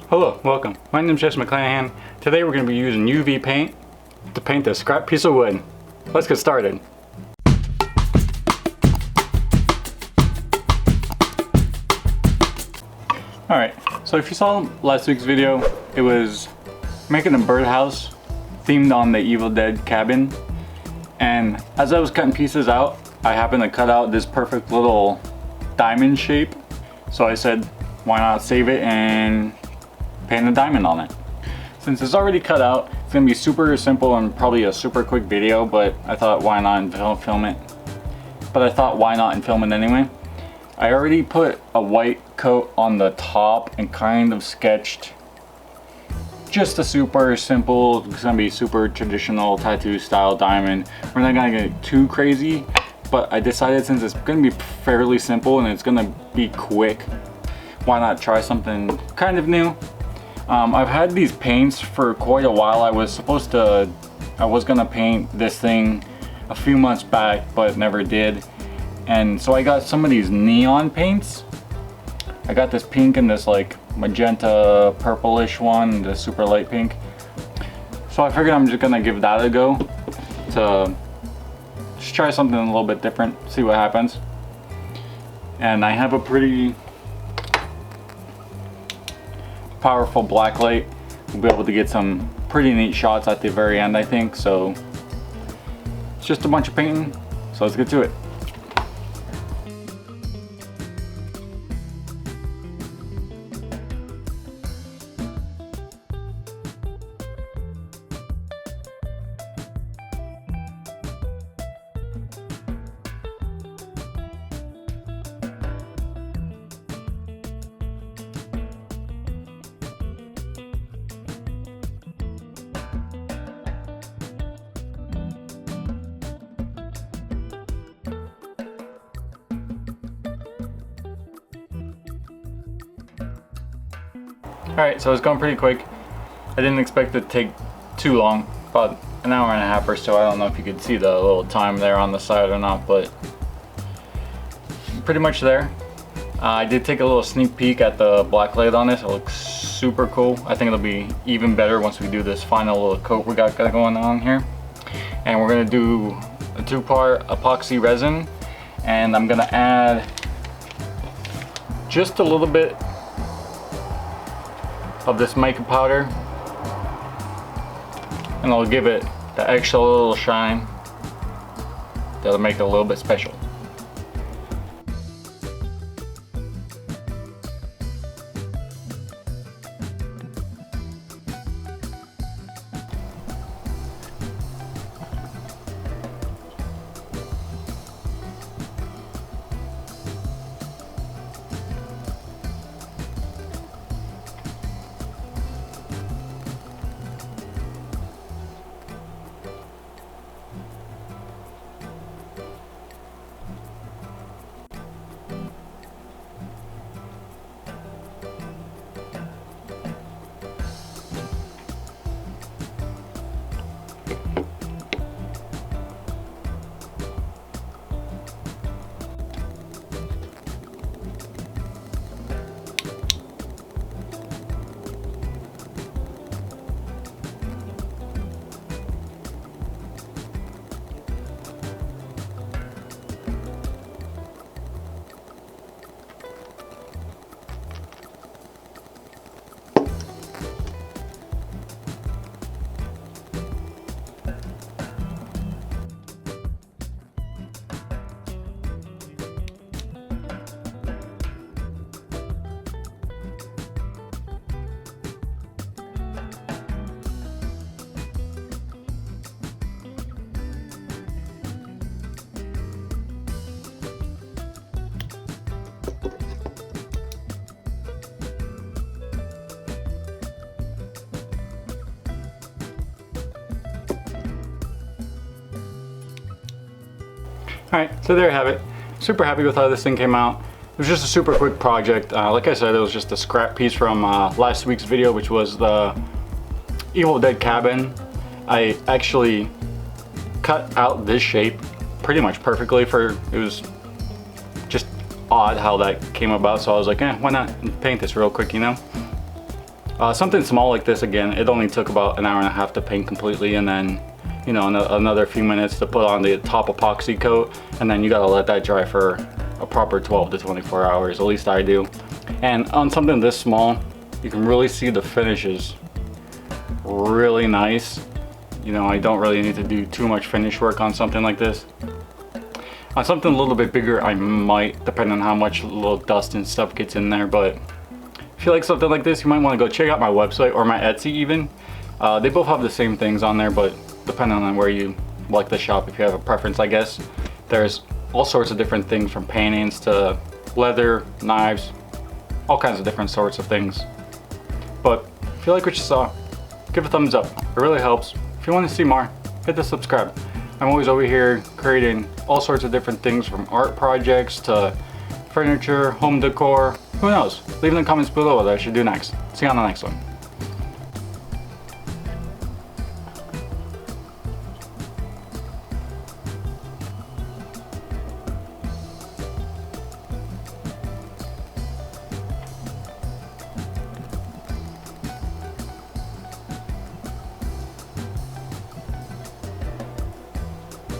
Hello, welcome. My name is JesseMcDesign. Today we're going to be using UV paint to paint this scrap piece of wood. Let's get started. Alright, so if you saw last week's video, it was making a birdhouse themed on the Evil Dead cabin. And as I was cutting pieces out, I happened to cut out this perfect little diamond shape. So I said, why not save it and paint a diamond on it. Since it's already cut out, it's gonna be super simple and probably a super quick video, but I thought why not and film it. But I thought why not and film it anyway. I already put a white coat on the top and kind of sketched just a super simple, it's gonna be super traditional tattoo style diamond. We're not gonna get too crazy, but I decided since it's gonna be fairly simple and it's gonna be quick, why not try something kind of new? I've had these paints for quite a while. I was gonna paint this thing a few months back, but never did. And so I got some of these neon paints. I got this pink and this like magenta purplish one, the super light pink. So I figured I'm just gonna give that a go to just try something a little bit different, see what happens. And I have a pretty powerful black light. We'll be able to get some pretty neat shots at the very end, I think. So it's just a bunch of painting, so let's get to it. Alright, so it's going pretty quick. I didn't expect it to take too long, about an hour and a half or so. I don't know if you could see the little time there on the side or not, but pretty much there. I did take a little sneak peek at the black light on this. It looks super cool. I think it'll be even better once we do this final little coat we got going on here. And we're gonna do a 2-part epoxy resin, and I'm gonna add just a little bit of this mica powder, and I'll give it the extra little shine that'll make it a little bit special. Alright, so there you have it. Super happy with how this thing came out. It was just a super quick project. Like I said, it was just a scrap piece from last week's video, which was the Evil Dead cabin. I actually cut out this shape pretty much perfectly for, it was odd how that came about, so I was like, why not paint this real quick, you know? Something small like this, again, it only took about an hour and a half to paint completely, and then, you know, another few minutes to put on the top epoxy coat, and then you gotta let that dry for a proper 12 to 24 hours, at least I do. And on something this small, you can really see the finishes really nice. You know, I don't really need to do too much finish work on something like this. On something a little bit bigger, I might, depending on how much little dust and stuff gets in there, but if you like something like this, you might want to go check out my website or my Etsy even. They both have the same things on there, but depending on where you like the shop, if you have a preference, I guess. There's all sorts of different things, from paintings to leather, knives, all kinds of different sorts of things. But if you like what you saw, give a thumbs up. It really helps. If you want to see more, hit the subscribe. I'm always over here creating all sorts of different things, from art projects to furniture, home decor, who knows? Leave in the comments below what I should do next. See you on the next one.